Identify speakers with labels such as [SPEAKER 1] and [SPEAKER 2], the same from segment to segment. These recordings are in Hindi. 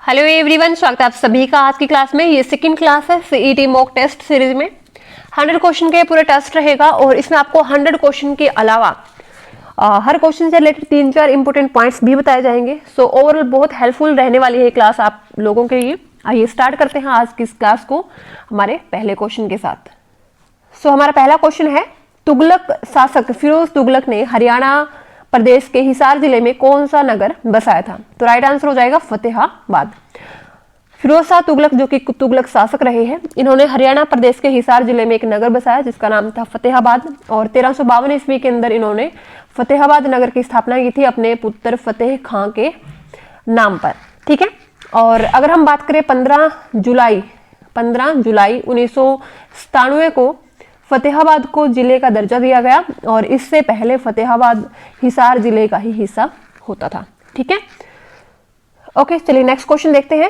[SPEAKER 1] हेलो एवरीवन, स्वागत है आप सभी का आज की क्लास में। ये सेकंड क्लास है सीईटी मॉक टेस्ट सीरीज में। 100 क्वेश्चन के पूरा टेस्ट रहेगा और इसमें आपको 100 क्वेश्चन के अलावा हर क्वेश्चन से रिलेटेड 3-4 इंपॉर्टेंट पॉइंट्स भी बताए जाएंगे। सो ओवरऑल बहुत हेल्पफुल रहने वाली है क्लास आप लोगों के लिए। आइए स्टार्ट करते हैं आज की इस क्लास को हमारे पहले क्वेश्चन के साथ। सो हमारा पहला क्वेश्चन है, तुगलक शासक फिरोज तुगलक ने हरियाणा प्रदेश के हिसार जिले में कौन सा नगर बसाया था? तो राइट आंसर हो जाएगा फतेहाबाद। फिरोज शाह तुगलक जो कि तुगलक शासक रहे हैं, इन्होंने हरियाणा प्रदेश के हिसार जिले में एक नगर बसाया जिसका नाम था फतेहाबाद और 1352 ईस्वी के अंदर इन्होंने फतेहाबाद नगर की स्थापना की थी अपने पुत्र फतेह खां के नाम पर। ठीक है, और अगर हम बात करें 15 जुलाई 1997 को फतेहाबाद को जिले का दर्जा दिया गया और इससे पहले फतेहाबाद हिसार जिले का ही हिस्सा होता था। ठीक है, ओके, चलिए नेक्स्ट क्वेश्चन देखते हैं।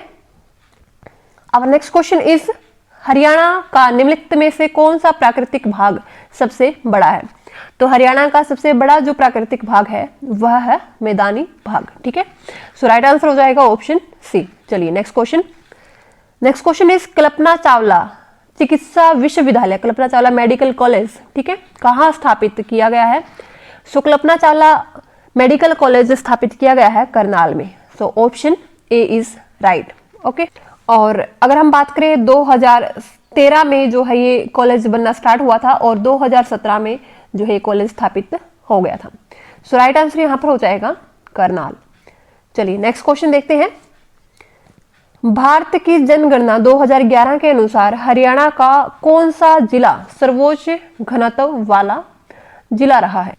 [SPEAKER 1] अब नेक्स्ट क्वेश्चन इज, हरियाणा का निम्नलिखित में से कौन सा प्राकृतिक भाग सबसे बड़ा है? तो हरियाणा का सबसे बड़ा जो प्राकृतिक भाग है वह है मैदानी भाग। ठीक है, सो राइट आंसर हो जाएगा ऑप्शन सी। चलिए next question is, Kalpana Chawla चिकित्सा विश्वविद्यालय, कल्पना चावला मेडिकल कॉलेज, ठीक है, कहाँ स्थापित किया गया है? सो कल्पना चावला मेडिकल कॉलेज स्थापित किया गया है करनाल में। So option A is right. Okay, और अगर हम बात करें 2013 में जो है ये कॉलेज बनना स्टार्ट हुआ था और 2017 में जो है कॉलेज स्थापित हो गया था। सो राइट आंसर यहाँ पर हो जाएगा करनाल। चलिए नेक्स्ट क्वेश्चन देखते हैं। भारत की जनगणना 2011 के अनुसार हरियाणा का कौन सा जिला सर्वोच्च घनत्व वाला जिला रहा है?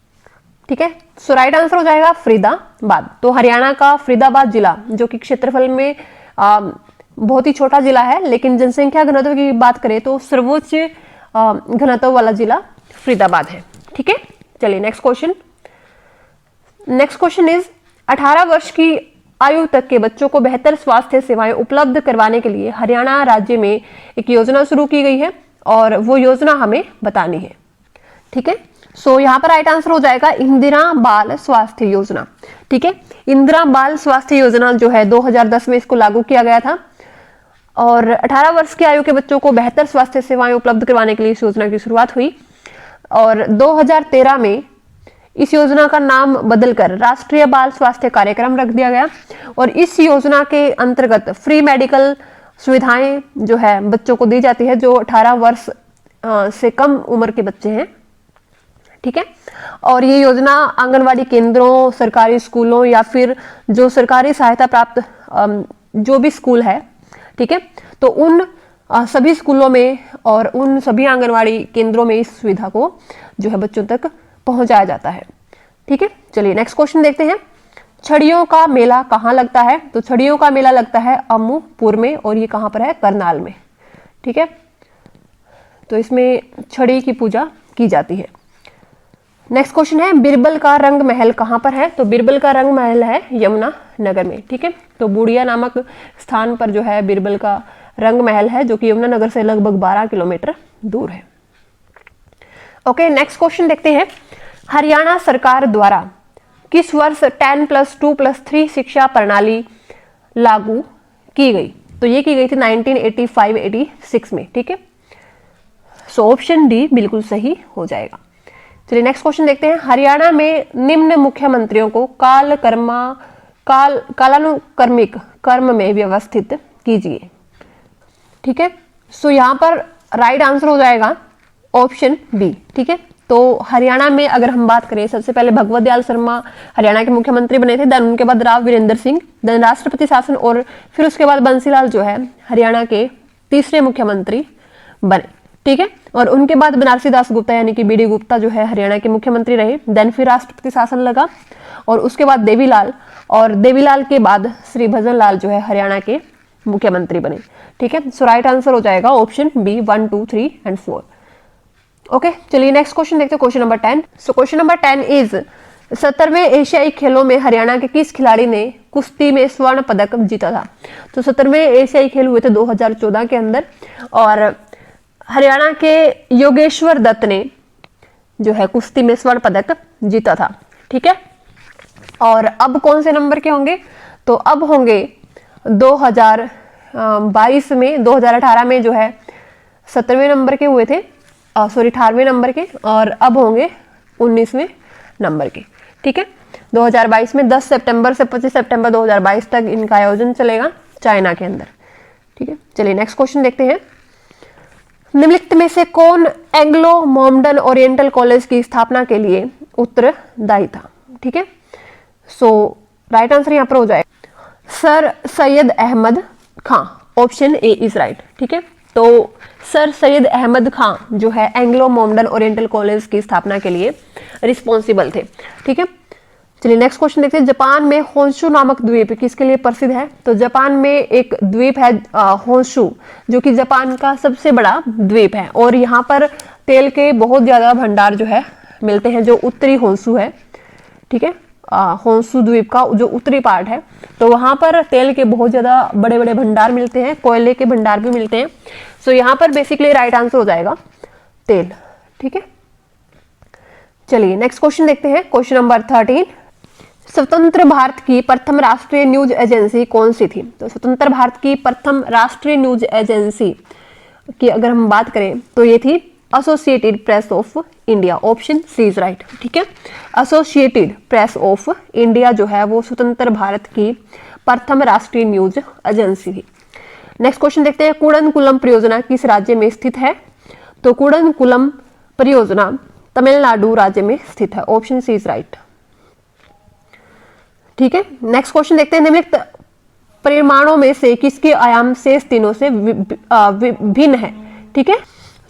[SPEAKER 1] ठीक है, सो राइट आंसर हो जाएगा फरीदाबाद। तो हरियाणा का फरीदाबाद जिला जो कि क्षेत्रफल में बहुत ही छोटा जिला है, लेकिन जनसंख्या घनत्व की बात करें तो सर्वोच्च घनत्व वाला जिला फरीदाबाद है। ठीक है, चलिए नेक्स्ट क्वेश्चन इज, 18 वर्ष की आयु तक के बच्चों को बेहतर स्वास्थ्य सेवाएं उपलब्ध करवाने के लिए हरियाणा राज्य में एक योजना शुरू की गई है और वो योजना हमें बतानी है। ठीक है, सो यहाँ पर राइट आंसर हो जाएगा इंदिरा बाल स्वास्थ्य योजना। ठीक है, इंदिरा बाल स्वास्थ्य योजना जो है 2010 में इसको लागू किया गया था और 18 वर्ष की आयु के बच्चों को बेहतर स्वास्थ्य सेवाएं उपलब्ध करवाने के लिए इस योजना की शुरुआत हुई और 2013 में इस योजना का नाम बदलकर राष्ट्रीय बाल स्वास्थ्य कार्यक्रम रख दिया गया और इस योजना के अंतर्गत फ्री मेडिकल सुविधाएं जो है बच्चों को दी जाती है जो 18 वर्ष से कम उम्र के बच्चे हैं। ठीक है, और ये योजना आंगनवाड़ी केंद्रों, सरकारी स्कूलों या फिर जो सरकारी सहायता प्राप्त जो भी स्कूल है, ठीक है, तो उन सभी स्कूलों में और उन सभी आंगनवाड़ी केंद्रों में इस सुविधा को जो है बच्चों तक पहुंचाया जाता है। ठीक है, चलिए नेक्स्ट क्वेश्चन देखते हैं। छड़ियों का मेला कहाँ लगता है? तो छड़ियों का मेला लगता है अमूपुर में और ये कहाँ पर है? करनाल में। ठीक है, तो इसमें छड़ी की पूजा की जाती है। नेक्स्ट क्वेश्चन है, बिरबल का रंग महल कहाँ पर है? तो बिरबल का रंग महल है यमुना नगर में। ठीक है, तो बूढ़िया नामक स्थान पर जो है बिरबल का रंग महल है जो कि यमुना नगर से लगभग 12 किलोमीटर दूर है। ओके, नेक्स्ट क्वेश्चन देखते हैं। हरियाणा सरकार द्वारा किस वर्ष 10+2+3 शिक्षा प्रणाली लागू की गई? तो ये की गई थी 1985-86 में। ठीक है, सो ऑप्शन डी बिल्कुल सही हो जाएगा। चलिए नेक्स्ट क्वेश्चन देखते हैं। हरियाणा में निम्न मुख्यमंत्रियों को कालानुक्रमिक क्रम में व्यवस्थित कीजिए। ठीक है, सो यहाँ पर राइट आंसर हो जाएगा ऑप्शन बी। ठीक है, तो हरियाणा में अगर हम बात करें, सबसे पहले भगवत दयाल शर्मा हरियाणा के मुख्यमंत्री बने थे, देन उनके बाद राव वीरेंद्र सिंह, देन राष्ट्रपति शासन और फिर उसके बाद बंसीलाल जो है हरियाणा के तीसरे मुख्यमंत्री बने। ठीक है, और उनके बाद बनारसी दास गुप्ता यानी कि बीडी गुप्ता जो है हरियाणा के मुख्यमंत्री रहे, देन फिर राष्ट्रपति शासन लगा और उसके बाद देवीलाल और देवीलाल के बाद श्री भजन लाल जो है हरियाणा के मुख्यमंत्री बने। ठीक है, सो राइट आंसर हो जाएगा ऑप्शन बी 1, 2, 3 एंड 4। ओके, चलिए नेक्स्ट क्वेश्चन देखते हैं, question number 10। So question number 10 is, 17वें एशियाई खेलों में हरियाणा के किस खिलाड़ी ने कुश्ती में स्वर्ण पदक जीता था? तो 17वें एशियाई खेल हुए थे 2014 के अंदर और हरियाणा के योगेश्वर दत्त ने जो है कुश्ती में स्वर्ण पदक जीता था। ठीक है, और अब कौन से नंबर के होंगे? तो अब होंगे 2022 में 2018 में जो है 17वें नंबर के हुए थे, 18वें नंबर के, और अब होंगे 19वें नंबर के। ठीक है, 2022 में 10 सितंबर से 25 सितंबर 2022 तक इनका आयोजन चलेगा चाइना के अंदर। ठीक है, चलिए नेक्स्ट क्वेश्चन देखते हैं। निम्नलिखित में से कौन एंग्लो मोहम्मडन ओरिएंटल कॉलेज की स्थापना के लिए उत्तरदायी था? ठीक है, सो राइट आंसर यहां पर हो जाए Sir Syed Ahmad Khan, option A is right. ठीक है, तो सर सैयद अहमद खां जो है एंग्लो मोहम्मडन ओरिएंटल कॉलेज की स्थापना के लिए रिस्पॉन्सिबल थे। ठीक है, चलिए नेक्स्ट क्वेश्चन देखते हैं। जापान में होन्शु नामक द्वीप किसके लिए प्रसिद्ध है? तो जापान में एक द्वीप है होन्शु, जो कि जापान का सबसे बड़ा द्वीप है, और यहाँ पर तेल के बहुत ज्यादा भंडार जो है मिलते हैं, जो उत्तरी होन्शु है। ठीक है, होन्शु द्वीप का जो उत्तरी पार्ट है, तो वहां पर तेल के बहुत ज्यादा बड़े बड़े भंडार मिलते हैं, कोयले के भंडार भी मिलते हैं। सो यहाँ पर बेसिकली राइट आंसर हो जाएगा तेल। ठीक है, चलिए नेक्स्ट क्वेश्चन देखते हैं। क्वेश्चन नंबर 13, स्वतंत्र भारत की प्रथम राष्ट्रीय न्यूज एजेंसी कौन सी थी? तो स्वतंत्र भारत की प्रथम राष्ट्रीय न्यूज एजेंसी की अगर हम बात करें तो ये थी Associated Press of India, option C is right. ठीक है, एसोसिएटेड प्रेस ऑफ इंडिया जो है वो स्वतंत्र भारत की प्रथम राष्ट्रीय न्यूज एजेंसी थी। नेक्स्ट क्वेश्चन देखते हैं। कुडनकुलम परियोजना किस राज्य में स्थित है? तो कुडनकुलम परियोजना तमिलनाडु राज्य में स्थित है, ऑप्शन सी इज राइट। ठीक है, नेक्स्ट क्वेश्चन देखते हैं। निम्नलिखित परिमाणों में से किसके आयाम शेष तीनों से भिन्न है? ठीक है,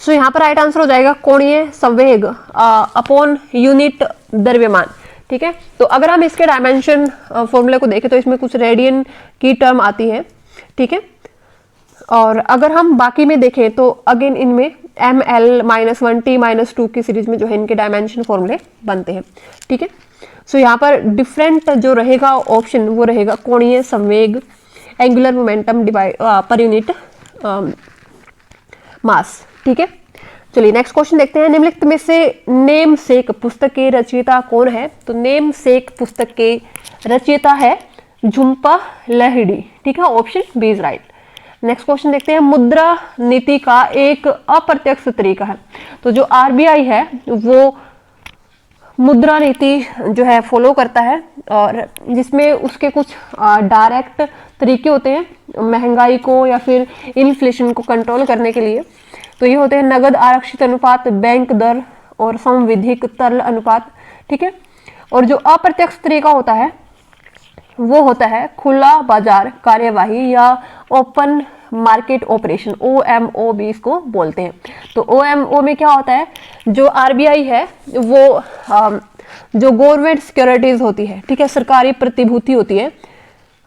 [SPEAKER 1] सो यहाँ पर राइट आंसर हो जाएगा कोणीय संवेग अपॉन यूनिट द्रव्यमान। ठीक है, तो अगर हम इसके डायमेंशन फॉर्मूले को देखें तो इसमें कुछ रेडियन की टर्म आती है। ठीक है, और अगर हम बाकी में देखें तो अगेन इनमें ml -1 t -2 की सीरीज में जो है इनके डायमेंशन फॉर्मूले बनते हैं। ठीक है, सो यहाँ पर डिफरेंट जो रहेगा ऑप्शन वो रहेगा कोणीय संवेग, angular momentum per unit mass. ठीक है, चलिए नेक्स्ट क्वेश्चन देखते हैं। निम्नलिखित में से नेम सेक पुस्तक के रचयिता कौन है? तो नेम सेक पुस्तक के रचयिता है झुम्पा लाहिड़ी। ठीक है, option B is right. Next question देखते हैं। मुद्रा नीति का एक अप्रत्यक्ष तरीका है, तो जो आरबीआई है वो मुद्रा नीति जो है फॉलो करता है, और जिसमें उसके कुछ डायरेक्ट तरीके होते हैं महंगाई को या फिर इन्फ्लेशन को कंट्रोल करने के लिए। तो ये होते हैं नगद आरक्षित अनुपात, बैंक दर और संविधिक तरल अनुपात। ठीक है, और जो अप्रत्यक्ष तरीका होता है वो होता है खुला बाजार कार्यवाही या ओपन मार्केट ऑपरेशन, OMO भी इसको बोलते हैं। तो OMO में क्या होता है, जो आरबीआई है वो जो गवर्नमेंट सिक्योरिटीज होती है, ठीक है, सरकारी प्रतिभूति होती है,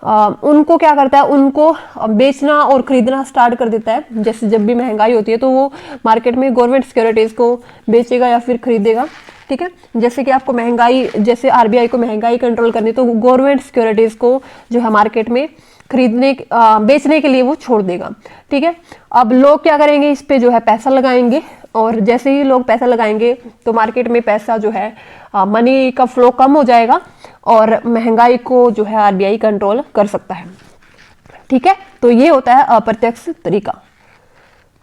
[SPEAKER 1] उनको क्या करता है, उनको बेचना और खरीदना स्टार्ट कर देता है। जैसे जब भी महंगाई होती है तो वो मार्केट में गवर्नमेंट सिक्योरिटीज को बेचेगा या फिर खरीदेगा। ठीक है, जैसे कि आपको महंगाई, जैसे आरबीआई को महंगाई कंट्रोल करनी तो गवर्नमेंट सिक्योरिटीज को जो है मार्केट में खरीदने बेचने के लिए वो छोड़ देगा। ठीक है, अब लोग क्या करेंगे, इस पे जो है पैसा लगाएंगे, और जैसे ही लोग पैसा लगाएंगे तो मार्केट में पैसा जो है मनी का फ्लो कम हो जाएगा और महंगाई को जो है आरबीआई कंट्रोल कर सकता है। ठीक है, तो ये होता है अप्रत्यक्ष तरीका।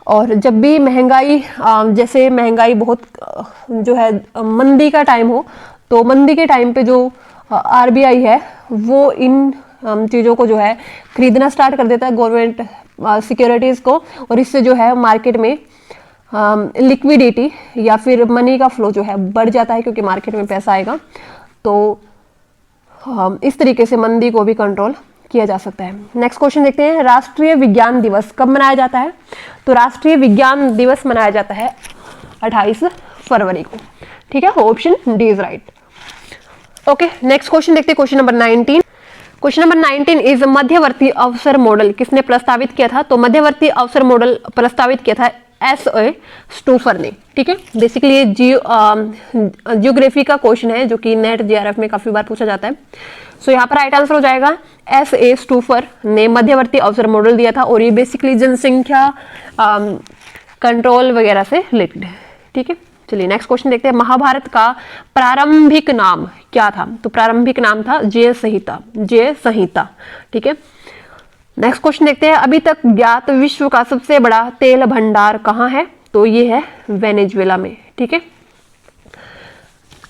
[SPEAKER 1] और जब भी महंगाई, जैसे महंगाई बहुत जो है मंदी का टाइम हो, तो मंदी के टाइम पे जो आरबीआई है वो इन चीज़ों को जो है खरीदना स्टार्ट कर देता है, गवर्नमेंट सिक्योरिटीज़ को, और इससे जो है मार्केट में लिक्विडिटी या फिर मनी का फ्लो जो है बढ़ जाता है, क्योंकि मार्केट में पैसा आएगा। तो इस तरीके से मंदी को भी कंट्रोल किया जा सकता है। नेक्स्ट क्वेश्चन देखते हैं। राष्ट्रीय विज्ञान दिवस कब मनाया जाता है? तो राष्ट्रीय विज्ञान दिवस मनाया जाता है 28 फरवरी को। ठीक है, option D is right. Okay, next question देखते हैं। Question number 19। Question number 19 is मध्यवर्ती अवसर मॉडल किसने प्रस्तावित किया था? तो मध्यवर्ती अवसर मॉडल प्रस्तावित किया था S.A. स्टूफर ने। ठीक है, बेसिकली ये जियोग्राफी का क्वेश्चन है जो कि नेट JRF में काफी बार पूछा जाता है। सो यहाँ पर राइट आंसर हो जाएगा S.A. स्टूफर ने मध्यवर्ती अवसर मॉडल दिया था, और ये बेसिकली जनसंख्या कंट्रोल वगैरह से रिलेटेड है। ठीक है, चलिए नेक्स्ट क्वेश्चन देखते हैं। महाभारत का प्रारंभिक नाम क्या था? तो प्रारंभिक नाम था जय संहिता। जय संहिता। ठीक है, नेक्स्ट क्वेश्चन देखते हैं, अभी तक ज्ञात विश्व का सबसे बड़ा तेल भंडार कहाँ है? तो ये है वेनेजुएला में। ठीक है,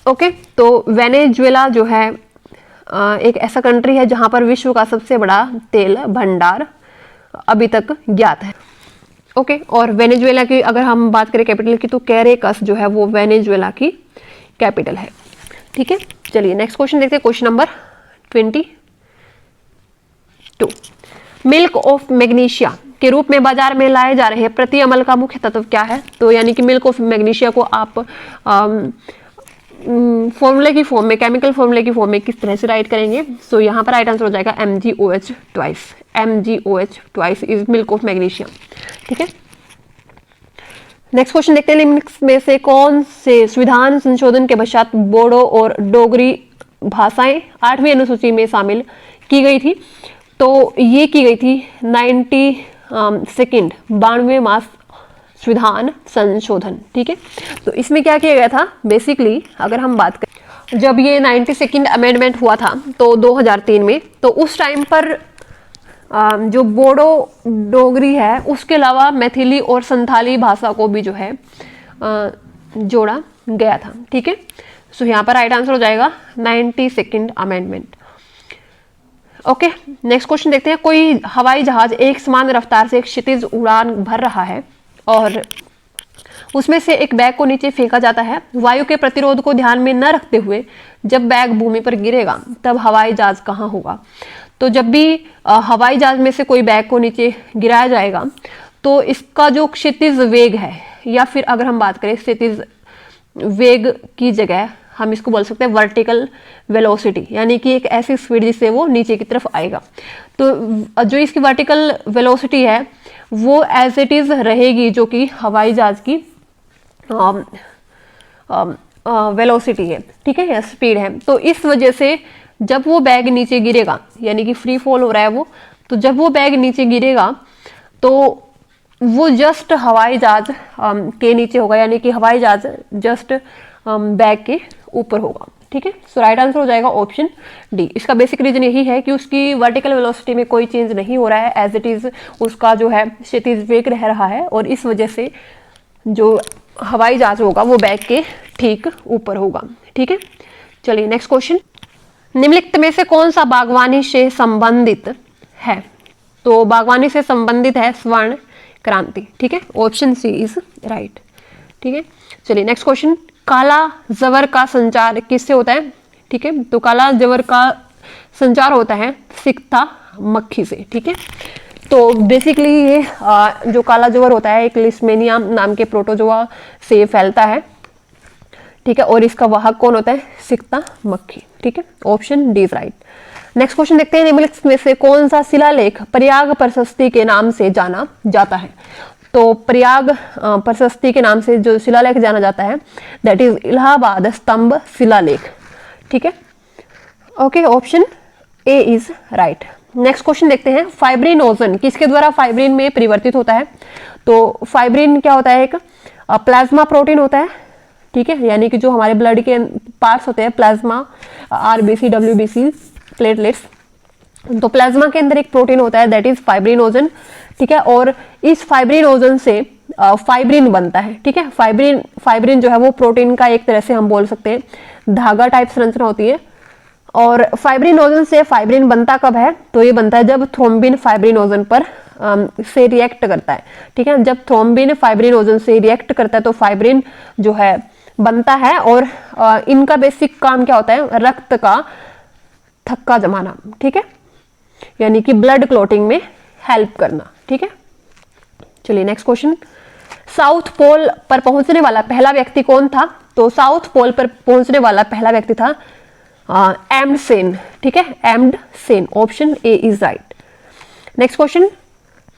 [SPEAKER 1] ओके। तो वेनेजुएला जो है एक ऐसा कंट्री है जहां पर विश्व का सबसे बड़ा तेल भंडार अभी तक ज्ञात है। ओके, और वेनेजुएला की अगर हम बात करें कैपिटल की, तो कैरेकस जो है वो वेनेजुएला की कैपिटल है। ठीक है, चलिए नेक्स्ट क्वेश्चन देखते हैं, question number 22। Milk of magnesia के रूप में बाजार में लाए जा रहे प्रति अमल का मुख्य तत्व क्या है? तो यानी कि मिल्क ऑफ मैग्नीशिया को आप फॉर्मूले की फॉर्म में, केमिकल फॉर्मूले की फॉर्म में किस तरह से राइट करेंगे? सो यहाँ पर राइट आंसर हो जाएगा MgOH twice. MgOH twice is milk of magnesia. ठीक है, नेक्स्ट क्वेश्चन देखते हैं, निम्न में से कौन से संविधान संशोधन के पश्चात बोडो और डोगरी भाषाएं 8वीं अनुसूची में शामिल की गई थी? तो ये की गई थी 92वां संविधान संशोधन। ठीक है, तो इसमें क्या किया गया था? बेसिकली अगर हम बात करें, जब ये 92nd अमेंडमेंट हुआ था तो 2003 में, तो उस टाइम पर जो बोडो डोगरी है उसके अलावा मैथिली और संथाली भाषा को भी जो है जोड़ा गया था। ठीक है, सो यहाँ पर राइट आंसर हो जाएगा 92nd amendment. Okay, next question देखते हैं, कोई हवाई जहाज एक समान रफ्तार से एक क्षितिज उड़ान भर रहा है और उसमें से एक बैग को नीचे फेंका जाता है। वायु के प्रतिरोध को ध्यान में न रखते हुए जब बैग भूमि पर गिरेगा तब हवाई जहाज कहाँ होगा? तो जब भी हवाई जहाज में से कोई बैग को नीचे गिराया जाएगा तो इसका जो क्षितिज वेग है, या फिर अगर हम बात करें क्षितिज वेग की जगह हम इसको बोल सकते हैं वर्टिकल वेलोसिटी, यानी कि एक ऐसी स्पीड जिससे वो नीचे की तरफ आएगा। तो जो इसकी वर्टिकल वेलोसिटी है वो एज इट इज रहेगी, जो कि हवाई जहाज की वेलोसिटी है। ठीक है, या स्पीड है। तो इस वजह से जब वो बैग नीचे गिरेगा, यानी कि फ्री फॉल हो रहा है वो, तो जब वो बैग नीचे गिरेगा तो वो जस्ट हवाई जहाज के नीचे होगा, यानी कि हवाई जहाज जस्ट बैग के ऊपर होगा। ठीक है, सो राइट आंसर हो जाएगा ऑप्शन डी। इसका बेसिक रीजन यही है कि उसकी वर्टिकल वेलोसिटी में कोई चेंज नहीं हो रहा है, एज इट इज उसका जो है क्षितिज वेग रह रहा है, और इस वजह से जो हवाई जहाज होगा वो बैग के ठीक ऊपर होगा। ठीक है, चलिए नेक्स्ट क्वेश्चन, निम्नलिखित में से कौन सा बागवानी से संबंधित है? तो बागवानी से संबंधित है स्वर्ण क्रांति। ठीक है, ऑप्शन सी इज राइट। ठीक है, चलिए नेक्स्ट क्वेश्चन, काला जवर का संचार किससे होता है? ठीक है, तो काला जवर का संचार होता है सिकता मक्खी से। ठीक है, तो बेसिकली ये जो काला जवर होता है एक लिस्मेनिया नाम के प्रोटोजोआ से फैलता है। ठीक है, और इसका वाहक कौन होता है? सिकता मक्खी। ठीक है, option D is right. Next question देखते हैं, निम्नलिखित में से कौन सा शिलालेख प्रयाग प्रशस्ति के नाम से जाना जाता है? तो प्रयाग प्रशस्ति के नाम से जो शिलालेख जाना जाता है दैट इज इलाहाबाद स्तंभ शिलालेख। ठीक है, okay, option A is right. Next question देखते हैं, फाइब्रिनोजन किसके द्वारा फाइब्रिन में परिवर्तित होता है? तो फाइब्रिन क्या होता है? एक प्लाज्मा प्रोटीन होता है। ठीक है, यानी कि जो हमारे ब्लड के पार्ट्स होते हैं, प्लाज्मा, आरबीसी, डब्ल्यूबीसी, प्लेटलेट्स, तो प्लाज्मा के अंदर एक प्रोटीन होता है दैट इज फाइब्रिनोजन। ठीक है, और इस फाइब्रिनोजन से फाइब्रिन बनता है। ठीक है, फाइब्रिन जो है वो प्रोटीन का एक तरह से हम बोल सकते हैं धागा टाइप संरचना होती है। और फाइब्रिनोजन से फाइब्रिन बनता कब है? तो ये बनता है जब थ्रोम्बिन फाइब्रिनोजन पर से रिएक्ट करता है। ठीक है, जब थ्रोम्बिन फाइब्रिनोजन से रिएक्ट करता है तो फाइब्रिन जो है बनता है, और इनका बेसिक काम क्या होता है? रक्त का थक्का जमाना। ठीक है, यानी कि ब्लड क्लॉटिंग में हेल्प करना। ठीक है, चलिए नेक्स्ट क्वेश्चन, साउथ पोल पर पहुंचने वाला पहला व्यक्ति कौन था? तो साउथ पोल पर पहुंचने वाला पहला व्यक्ति था एम्डसेन। ठीक है, Amundsen, option A is right. Next question,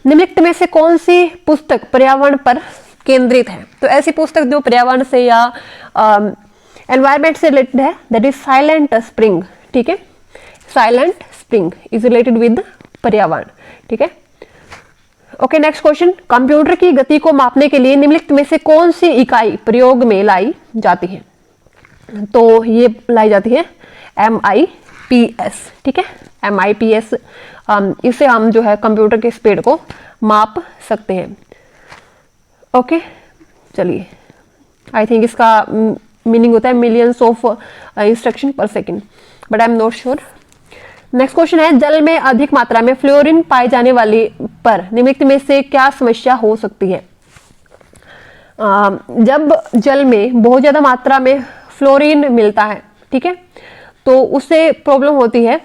[SPEAKER 1] निम्नलिखित में से कौन सी पुस्तक पर्यावरण पर केंद्रित है? तो ऐसी पुस्तक जो पर्यावरण से या एनवायरमेंट से रिलेटेड है दैट इज साइलेंट स्प्रिंग। ठीक है, silent spring is related with पर्यावरण। ठीक है, ओके, नेक्स्ट क्वेश्चन, कंप्यूटर की गति को मापने के लिए निम्नलिखित में से कौन सी इकाई प्रयोग में लाई जाती है? तो ये लाई जाती है MIPS। ठीक है, MIPS, इसे हम जो है कंप्यूटर के स्पीड को माप सकते हैं। ओके, चलिए, आई थिंक इसका मीनिंग होता है मिलियंस ऑफ इंस्ट्रक्शन पर second, but I am not sure. Next question है, जल में अधिक मात्रा में फ्लोरीन पाए जाने वाली पर निम्नलिखित में से क्या समस्या हो सकती है? जब जल में बहुत ज्यादा मात्रा में फ्लोरीन मिलता है, ठीक है, तो उससे प्रॉब्लम होती है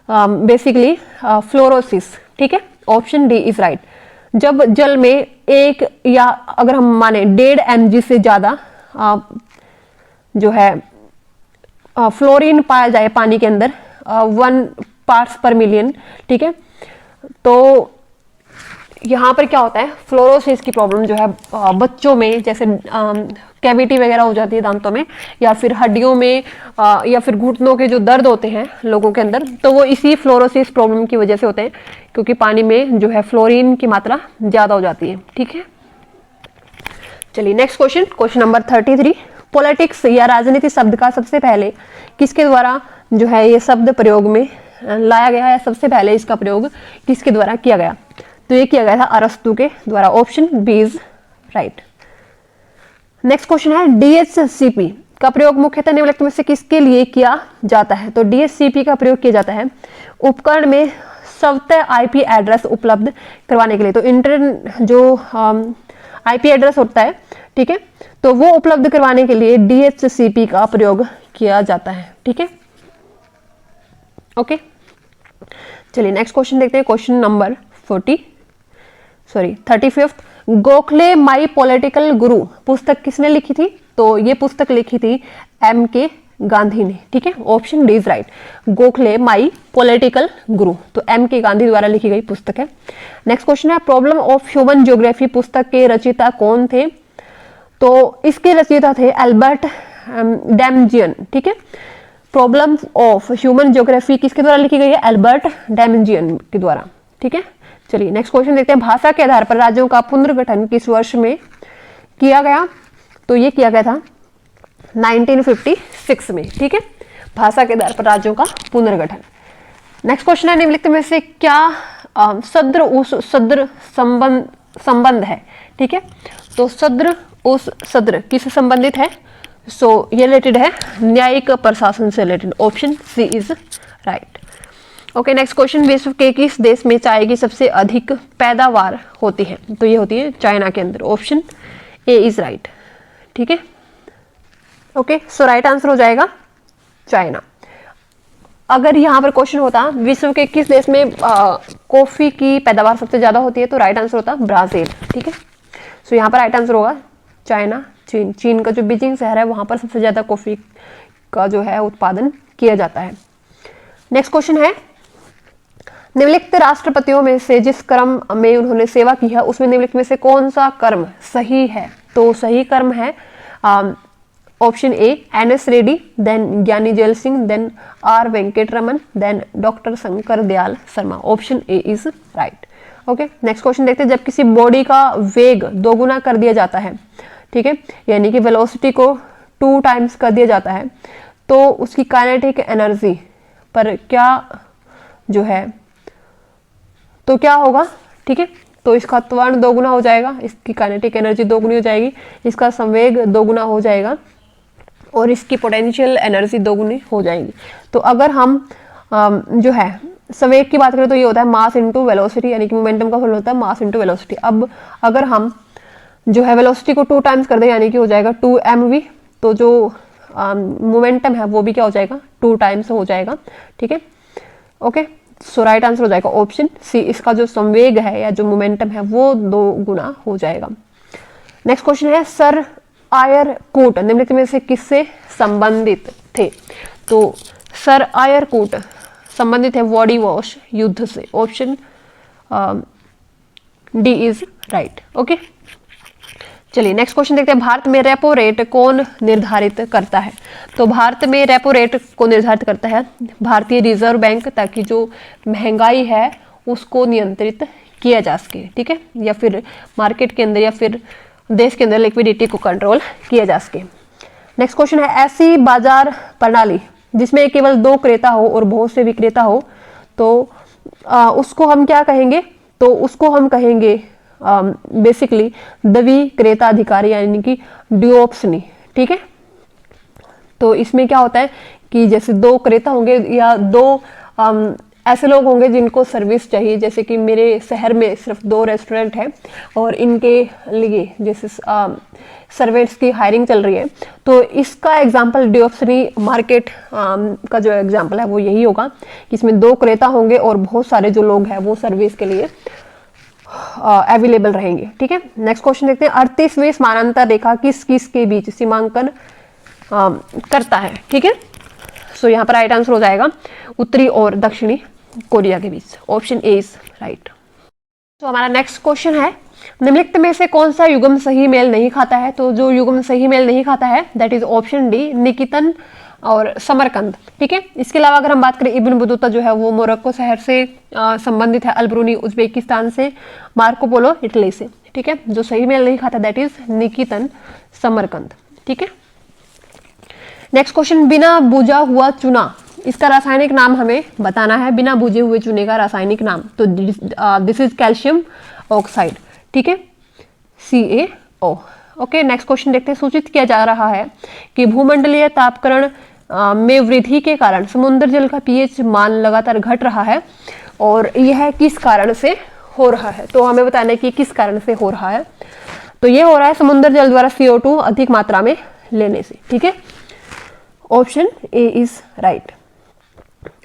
[SPEAKER 1] बेसिकली फ्लोरोसिस, ठीक है, ऑप्शन डी इज राइट। जब जल में एक या अगर हम माने 1.5 mg से ज्यादा जो है फ्लोरीन पाया जाए पानी के अंदर, 1 पार्ट्स पर मिलियन, ठीक है, तो यहाँ पर क्या होता है, फ्लोरोसिस की प्रॉब्लम जो है बच्चों में, जैसे कैविटी वगैरह हो जाती है दांतों में, या फिर हड्डियों में, या फिर घुटनों के जो दर्द होते हैं लोगों के अंदर, तो वो इसी फ्लोरोसिस प्रॉब्लम की वजह से होते हैं, क्योंकि पानी में जो है फ्लोरीन की मात्रा ज्यादा हो जाती है, ठीक है। चलिए next question, question number 33, politics या राजनीति शब्द का सबसे पहले किसके द्वारा जो है ये शब्द प्रयोग में लाया गया है? सबसे पहले इसका प्रयोग किसके द्वारा किया गया? तो ये किया गया था अरस्तु के द्वारा, option B is right. Next question है, DHCP का प्रयोग मुख्यतः निम्नलिखित में से किसके लिए किया जाता है? तो DHCP का प्रयोग किया जाता है उपकरण में स्वतः IP एड्रेस उपलब्ध करवाने के लिए। तो इंटरनेट जो IP एड्रेस होता है, ठीक है, तो वो उपलब्ध करवाने के लिए DHCP का प्रयोग किया जाता है, ठीक है। ओके, चलिए नेक्स्ट क्वेश्चन देखते हैं, question number 35। Gokhale my political गुरु पुस्तक किसने लिखी थी? तो ये पुस्तक लिखी थी MK गांधी ने, ठीक है, option D is right. Gokhale my political गुरु, तो MK गांधी द्वारा लिखी गई पुस्तक है। नेक्स्ट क्वेश्चन है, प्रॉब्लम ऑफ ह्यूमन ज्योग्राफी पुस्तक के रचयिता कौन थे? तो इसके रचयिता थे एल्बर्ट डैमजियन, ठीक है। प्रॉब्लम ऑफ ह्यूमन ज्योग्राफी किसके द्वारा लिखी गई है? एल्बर्ट डैमजियन के द्वारा, ठीक है। चलिए नेक्स्ट क्वेश्चन देखते हैं, भाषा के आधार पर राज्यों का पुनर्गठन किस वर्ष में किया गया? तो ये किया गया था 1956 में, ठीक है, भाषा के आधार पर राज्यों का पुनर्गठन। नेक्स्ट क्वेश्चन है, निम्नलिखित में से क्या सद्र उस सद्र संबंध है? ठीक है, तो सद्र उस सद्र किससे संबंधित है? सो ये रिलेटेड है न्यायिक प्रशासन से related, option C is right. Okay, next question, विश्व के किस देश में चाय की सबसे अधिक पैदावार होती है? तो ये होती है चाइना के अंदर, ऑप्शन ए इज राइट, ठीक है। ओके, सो राइट आंसर हो जाएगा चाइना। अगर यहाँ पर क्वेश्चन होता विश्व के किस देश में कॉफी की पैदावार सबसे ज्यादा होती है, तो राइट आंसर होता ब्राजील, ठीक है। सो यहाँ पर राइट आंसर होगा चाइना, चीन। चीन का जो बीजिंग शहर है वहां पर सबसे ज्यादा कॉफी का जो है उत्पादन किया जाता है। नेक्स्ट क्वेश्चन है, निम्नलिखित राष्ट्रपतियों में से जिस कर्म में उन्होंने सेवा की है उसमें निम्नलिखित में से कौन सा कर्म सही है? तो सही कर्म है option A NS Reddy, then Giani Zail Singh, then R Venkataraman, then doctor Shankar Dayal Sharma, option A is right. Okay, next question देखते हैं, जब किसी बॉडी का वेग दोगुना कर दिया जाता है, ठीक है, यानी कि वेलोसिटी को 2 टाइम्स कर दिया जाता है, तो उसकी काइनेटिक एनर्जी पर क्या जो है, तो क्या होगा? ठीक है, तो इसका त्वरण दोगुना हो जाएगा, इसकी काइनेटिक एनर्जी दोगुनी हो जाएगी, इसका संवेग दोगुना हो जाएगा और इसकी पोटेंशियल एनर्जी दोगुनी हो जाएगी। तो अगर हम जो है संवेग की बात करें तो ये होता है मास इनटू वेलोसिटी, यानी कि मोमेंटम का फॉर्मूला होता है मास इनटू वेलोसिटी। अब अगर हम जो है वेलोसिटी को 2 टाइम्स कर दें, यानी कि हो जाएगा 2 mv, तो जो मोमेंटम है वो भी क्या हो जाएगा? 2 टाइम्स हो जाएगा, ठीक है। ओके, सो राइट आंसर हो जाएगा ऑप्शन सी, इसका जो संवेग है या जो मोमेंटम है वो 2 गुना हो जाएगा। नेक्स्ट क्वेश्चन है, सर आयरकूट निम्नलिखित में से किससे संबंधित थे? तो सर आयरकूट संबंधित है वॉडी वॉश युद्ध से, option D is right. Okay, चलिए नेक्स्ट क्वेश्चन देखते हैं, भारत में रेपो रेट कौन निर्धारित करता है? तो भारत में रेपो रेट को निर्धारित करता है भारतीय रिजर्व बैंक, ताकि जो महंगाई है उसको नियंत्रित किया जा सके, ठीक है, या फिर मार्केट के अंदर या फिर देश के अंदर लिक्विडिटी को कंट्रोल किया जा सके। नेक्स्ट क्वेश्चन है, ऐसी बाजार प्रणाली जिसमें केवल 2 क्रेता हो और बहुत से विक्रेता हो तो उसको हम क्या कहेंगे, तो उसको हम कहेंगे बेसिकली द्विक्रेताधिकारी यानी कि ड्यूओप्सनी। ठीक है, तो इसमें क्या होता है कि जैसे दो क्रेता होंगे या दो ऐसे लोग होंगे जिनको सर्विस चाहिए, जैसे कि मेरे शहर में सिर्फ 2 रेस्टोरेंट हैं और इनके लिए जैसे सर्वेंट्स की हायरिंग चल रही है, तो इसका एग्जांपल ड्यूओप्सनी मार्केट का जो एग्जांपल है वो यही होगा कि इसमें 2 क्रेता होंगे और बहुत सारे जो लोग हैं वो सर्विस के लिए अवेलेबल रहेंगे। ठीक है, नेक्स्ट क्वेश्चन देखते हैं। 38वें समानांतर रेखा किस किस के बीच सीमांकन करता है। ठीक है, सो यहाँ पर राइट आंसर हो जाएगा उत्तरी और दक्षिणी कोरिया के बीच। Option A is right. तो हमारा नेक्स्ट क्वेश्चन है, निम्नलिखित में से कौन सा युग्म सही मेल नहीं खाता है। तो जो युग्म सही मेल नहीं खाता है that is option D, Niketan और समरकंद। ठीक है, इसके अलावा अगर हम बात करें इब्न बतूता जो है वो मोरक्को शहर से संबंधित है, अलब्रूनी उज्बेकिस्तान से, मार्को पोलो इटली से। ठीक है, जो सही मेल नहीं खाता दैट इज निकितन समरकंद। ठीक है, नेक्स्ट क्वेश्चन, बिना बुझा हुआ चूना, इसका रासायनिक नाम हमें बताना है। बिना बुझे हुए चूने का रासायनिक नाम, तो दिस इज कैल्शियम ऑक्साइड। ठीक है, CaO। ओके, नेक्स्ट क्वेश्चन देखते हैं। सूचित किया जा रहा है कि भूमंडलीय तापकरण में वृद्धि के कारण समुद्र जल का pH मान लगातार घट रहा है और यह किस कारण से हो रहा है। तो हमें बताना है कि किस कारण से हो रहा है। तो ये हो रहा है समुद्र जल द्वारा CO2 अधिक मात्रा में लेने से। ठीक है, option A is right.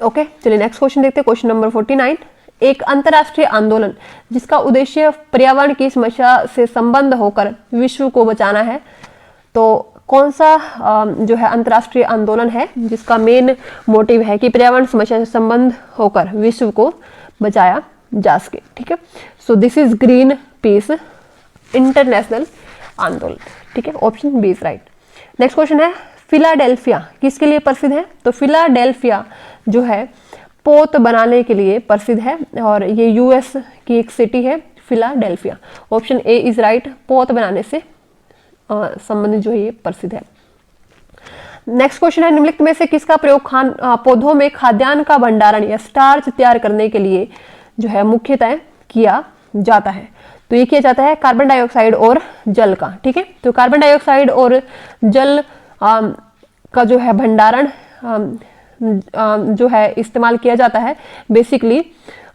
[SPEAKER 1] Okay, चलिए नेक्स्ट क्वेश्चन देखते हैं। क्वेश्चन नंबर 49, एक अंतर्राष्ट्रीय आंदोलन जिसका उद्देश्य पर्यावरण की समस्या से संबंध होकर विश्व को बचाना है। तो कौन सा जो है अंतर्राष्ट्रीय आंदोलन है जिसका मेन मोटिव है कि पर्यावरण समस्या से संबंध होकर विश्व को बचाया जा सके। ठीक है, so this is Greenpeace International आंदोलन। ठीक है, option B is right. Next question है, फिलाडेल्फिया किसके लिए प्रसिद्ध है। तो फिलाडेल्फिया जो है पोत बनाने के लिए प्रसिद्ध है और ये यूएस की एक सिटी है Philadelphia. Option A is right, पोत बनाने से संबंधित जो है ये प्रसिद्ध है। नेक्स्ट क्वेश्चन है, निम्नलिखित में से किसका प्रयोग पौधों में खाद्यान्न का भंडारण या स्टार्च तैयार करने के लिए जो है मुख्यतः किया जाता है। तो ये किया जाता है कार्बन डाइऑक्साइड और जल का। ठीक है, तो कार्बन डाइऑक्साइड और जल का जो है भंडारण जो है इस्तेमाल किया जाता है बेसिकली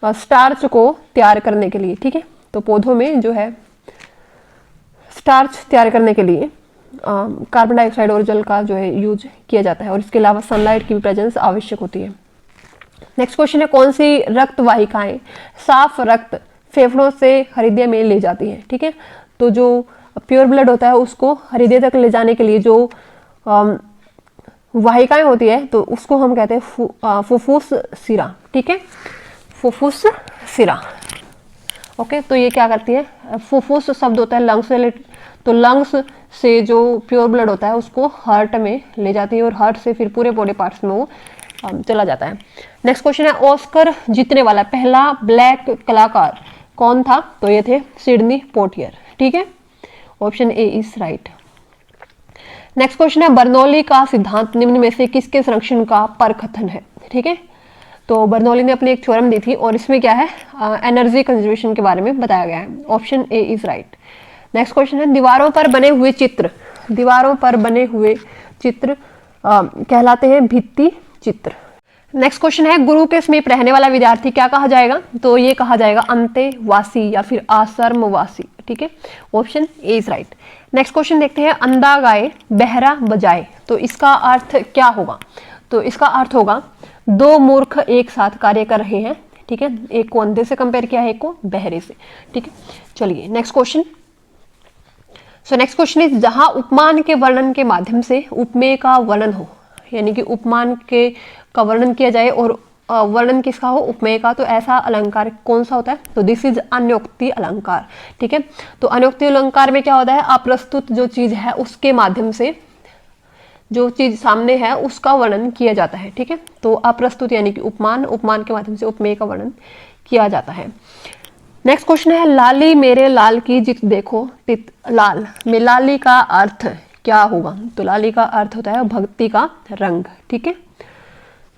[SPEAKER 1] स्टार्च को तैयार करने के लिए। ठीक है, तो पौधों में जो है स्टार्च तैयार करने के लिए कार्बन डाइऑक्साइड और जल का जो है यूज किया जाता है और इसके अलावा सनलाइट की भी प्रेजेंस आवश्यक होती है। नेक्स्ट क्वेश्चन है, कौन सी रक्त वाहिकाएं साफ रक्त फेफड़ों से हृदय में ले जाती है। ठीक है, तो जो प्योर ब्लड होता है उसको हृदय तक ले जाने के लिए जो वाहिकाएं होती है तो उसको हम कहते हैं फुफ्फुस सिरा। ठीक है, फुफ्फुस सिरा। ओके, तो ये क्या करती है, फुफ्फुस शब्द होता है लंग्स से तो लंग्स से जो प्योर ब्लड होता है उसको हार्ट में ले जाती है और हार्ट से फिर पूरे बॉडी पार्ट्स में वो चला जाता है। नेक्स्ट क्वेश्चन है, ऑस्कर जीतने वाला पहला ब्लैक कलाकार कौन था। तो ये थे सिडनी पोटियर। ठीक है, option A is right. Next question है, बर्नौली का सिद्धांत निम्न में से किसके संरक्षण का परकथन है। ठीक है, तो बर्नौली ने अपनी एक थ्योरम दी थी और इसमें क्या है एनर्जी कंजर्वेशन के बारे में बताया गया है। Option A is right. Next question है, दीवारों पर बने हुए चित्र, दीवारों पर बने हुए चित्र कहलाते हैं भित्ति चित्र। नेक्स्ट क्वेश्चन है, गुरु के समीप रहने वाला विद्यार्थी क्या कहा जाएगा। तो ये कहा जाएगा अंतेवासी या फिर आश्रमवासी। ठीक है, option A is right. Next question देखते हैं, अंधा गाए बहरा बजाए, तो इसका अर्थ क्या होगा। तो इसका अर्थ होगा दो मूर्ख एक साथ कार्य कर रहे हैं। ठीक है, एक को अंधे से कंपेयर किया है, एक को बहरे से। ठीक है, चलिए next question. So next question is, जहां उपमान के वर्णन के माध्यम से उपमेय का वर्णन हो, यानी कि उपमान के का वर्णन किया जाए और वर्णन किसका हो, उपमेय का, तो ऐसा अलंकार कौन सा होता है। तो दिस इज अन्योक्ति अलंकार। ठीक है, तो अन्योक्ति अलंकार में क्या होता है, अप्रस्तुत जो चीज है उसके माध्यम से जो चीज सामने है उसका वर्णन किया जाता है। ठीक है, तो अप्रस्तुत यानी कि उपमान, उपमान के माध्यम से उपमेय का वर्णन किया जाता है। नेक्स्ट क्वेश्चन है, लाली मेरे लाल की जित देखो तित लाल में लाली का अर्थ क्या होगा। तो लाली का अर्थ होता है भक्ति का रंग। ठीक है,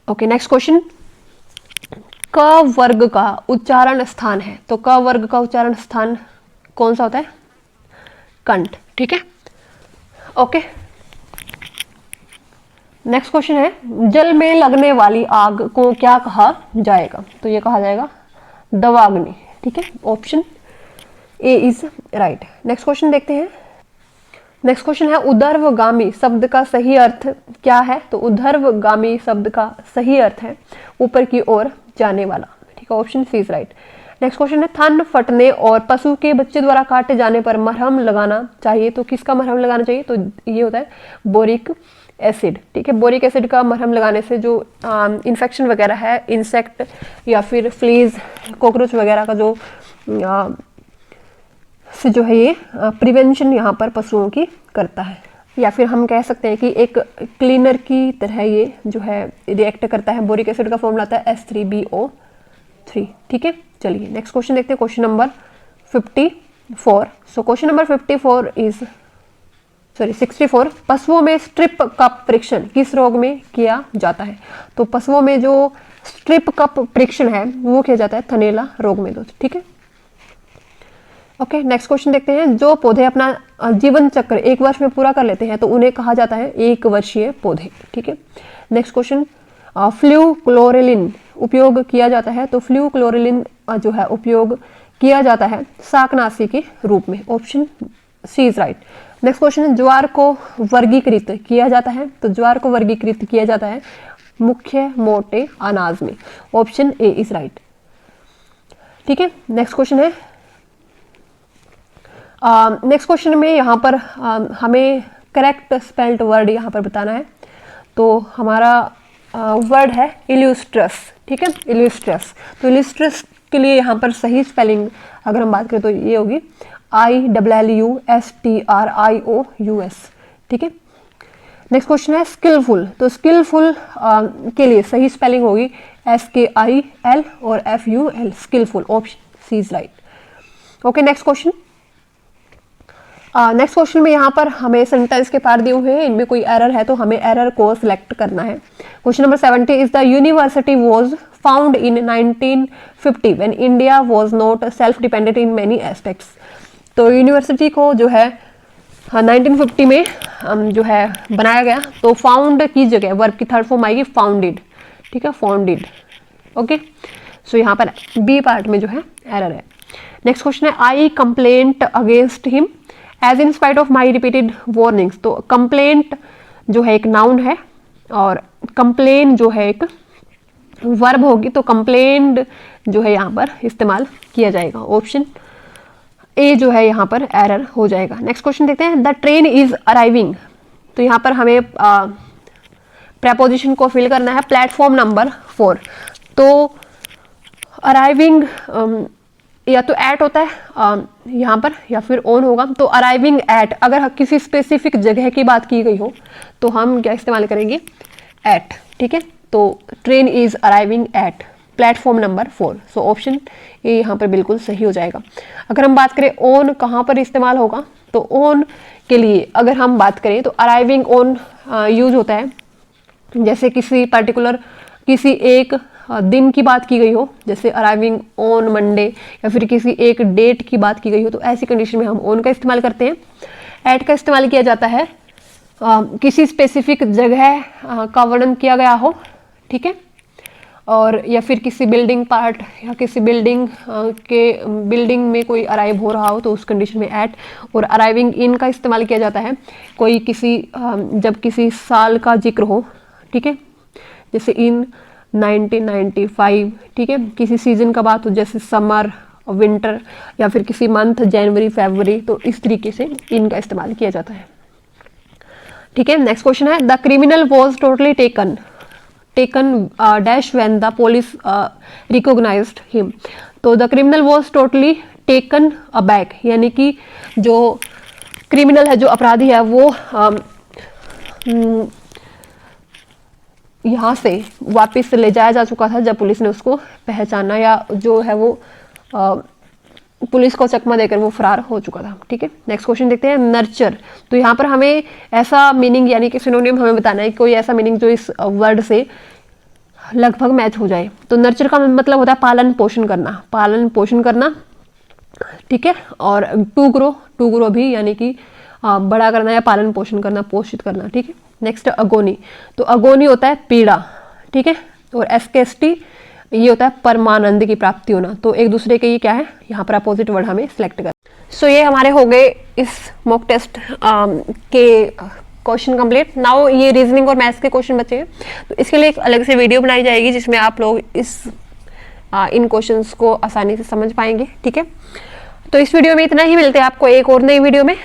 [SPEAKER 1] ओके नेक्स्ट क्वेश्चन, क वर्ग का उच्चारण स्थान है, तो क वर्ग का उच्चारण स्थान कौन सा होता है? कंठ। ठीक है, ओके। नेक्स्ट क्वेश्चन है, जल में लगने वाली आग को क्या कहा जाएगा? तो ये कहा जाएगा दवाग्नि। ठीक है, option A is right. Next question देखते हैं। नेक्स्ट क्वेश्चन है, ऊर्ध्वगामी शब्द का सही अर्थ क्या है? तो ऊर्ध्वगामी शब्द का सही अर्थ है ऊपर की ओर जाने वाला। ठीक है, option C is right. Next question है, थन फटने और पशु के बच्चे द्वारा काटे जाने पर मरहम लगाना चाहिए, तो किसका मरहम लगाना चाहिए? तो ये होता है बोरिक एसिड। ठीक है, बोरिक एसिड का मरहम लगाने से जो इन्फेक्शन वगैरह है, इंसेक्ट या फिर फ्लीज, कॉकरोच वगैरह का जो है ये प्रिवेंशन यहाँ पर पशुओं की करता है, या फिर हम कह सकते हैं कि एक क्लीनर की तरह ये जो है रिएक्ट करता है। बोरिक एसिड का फॉर्मूला आता है H3BO3। ठीक है, चलिए नेक्स्ट क्वेश्चन देखते हैं, क्वेश्चन नंबर 54। सो क्वेश्चन नंबर 64 पशुओं में स्ट्रिप कप परीक्षण किस रोग में किया जाता है? तो पशुओं में जो स्ट्रिप कप परीक्षण है वो किया जाता है थनैला रोग में। ठीक है, ओके। नेक्स्ट क्वेश्चन देखते हैं, जो पौधे अपना जीवन चक्र 1 वर्ष में पूरा कर लेते हैं तो उन्हें कहा जाता है 1 वर्षीय पौधे। ठीक है, नेक्स्ट क्वेश्चन, फ्लूक्लोरेलिन उपयोग किया जाता है, तो फ्लूक्लोरेलिन जो है उपयोग किया जाता है शाकनाशी के रूप में। Option C is right. Next question है, ज्वार को वर्गीकृत किया जाता है, तो ज्वार को वर्गीकृत किया जाता है मुख्य मोटे अनाज में। Option A is right. ठीक है, नेक्स्ट क्वेश्चन है, नेक्स्ट क्वेश्चन में यहाँ पर हमें करेक्ट स्पेल्ड वर्ड यहाँ पर बताना है, तो हमारा वर्ड है इल्यूस्ट्रस। ठीक है, इल्यूस्ट्रस। तो इल्यूस्ट्रस के लिए यहाँ पर सही स्पेलिंग अगर हम बात करें तो ये होगी ILLUSTRIOUS। ठीक है, नेक्स्ट क्वेश्चन है स्किलफुल, तो स्किलफुल के लिए सही स्पेलिंग होगी SKIL और FUL, skillful. Option C is right. Okay, next question. Next question में यहाँ पर हमें सेंटेंस के पार्ट दिए हुए हैं, इनमें कोई एरर है तो हमें एरर को सिलेक्ट करना है। Question number 70 is the university was found in 1950 when India was not self dependent in many aspects. तो यूनिवर्सिटी को जो है 1950 में जो है बनाया गया, तो फाउंड की जगह वर्ब की थर्ड फॉर्म आएगी फाउंडेड। ठीक है, फाउंडेड। ओके, सो यहाँ पर बी पार्ट में जो है एरर है। नेक्स्ट क्वेश्चन है, I complaint against him as in spite of my repeated warnings. तो कंप्लेंट जो है एक नाउन है और कंप्लेन जो है एक वर्ब होगी, तो कंप्लेंड जो है यहाँ पर इस्तेमाल किया जाएगा। ऑप्शन ए जो है यहाँ पर एरर हो जाएगा। नेक्स्ट क्वेश्चन देखते हैं, द ट्रेन इज अराइविंग। तो यहाँ पर हमें प्रेपोजिशन को फिल करना है प्लेटफॉर्म नंबर 4। तो अराइविंग या तो एट होता है यहाँ पर या फिर ऑन होगा। तो अराइविंग एट, अगर किसी स्पेसिफिक जगह की बात की गई हो तो हम क्या इस्तेमाल करेंगे? एट। ठीक है, तो train is arriving at platform number 4। So option A यहाँ पर बिल्कुल सही हो जाएगा। अगर हम बात करें ऑन कहाँ पर इस्तेमाल होगा, तो ऑन के लिए अगर हम बात करें तो अराइविंग ऑन यूज होता है जैसे किसी पर्टिकुलर किसी एक दिन की बात की गई हो, जैसे अराइविंग ऑन मंडे, या फिर किसी एक डेट की बात की गई हो, तो ऐसी कंडीशन में हम ऑन का इस्तेमाल करते हैं। एट का इस्तेमाल किया जाता है किसी स्पेसिफिक जगह का वर्णन किया गया हो। ठीक है, और या फिर किसी बिल्डिंग पार्ट या किसी बिल्डिंग में कोई अराइव हो रहा हो तो उस कंडीशन में एट। और अराइविंग इन का इस्तेमाल किया जाता है कोई जब किसी साल का जिक्र हो। ठीक है, जैसे इन 1995। ठीक है, किसी सीजन का बात हो जैसे समर, विंटर, या फिर किसी मंथ जनवरी, फरवरी, तो इस तरीके से इनका इस्तेमाल किया जाता है। ठीक है, नेक्स्ट क्वेश्चन है, the criminal was totally taken dash when the police recognised him. तो the criminal was totally taken aback, यानी कि जो क्रिमिनल है, जो अपराधी है, वो यहाँ से वापस ले जाया जा चुका था जब पुलिस ने उसको पहचाना, या जो है वो पुलिस को चकमा देकर वो फरार हो चुका था। ठीक है, नेक्स्ट क्वेश्चन देखते हैं, नर्चर। तो यहाँ पर हमें ऐसा मीनिंग यानी कि सिनोनिम हमें बताना है, कोई ऐसा मीनिंग जो इस वर्ड से लगभग मैच हो जाए। तो नर्चर का मतलब होता है पालन पोषण करना, पालन पोषण करना, ठीक है। और टू ग्रो भी यानी कि बड़ा करना या पालन पोषण करना, पोषित करना, ठीक है। नेक्स्ट अगोनी, तो अगोनी होता है पीड़ा, ठीक है। और एस्केस्टी ये होता है परमानंद की प्राप्ति होना। तो एक दूसरे के ये क्या है, यहाँ पर अपोजिट वर्ड हमें सिलेक्ट कर। सो ये हमारे हो गए इस मॉक टेस्ट के क्वेश्चन कंप्लीट। नाउ ये रीजनिंग और मैथ्स के क्वेश्चन बचे हैं, तो इसके लिए एक अलग से वीडियो बनाई जाएगी जिसमें आप लोग इन क्वेश्चंस को आसानी से समझ पाएंगे, ठीक है। तो इस वीडियो में इतना ही, मिलते हैं आपको एक और नई वीडियो में।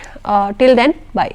[SPEAKER 1] Till then bye.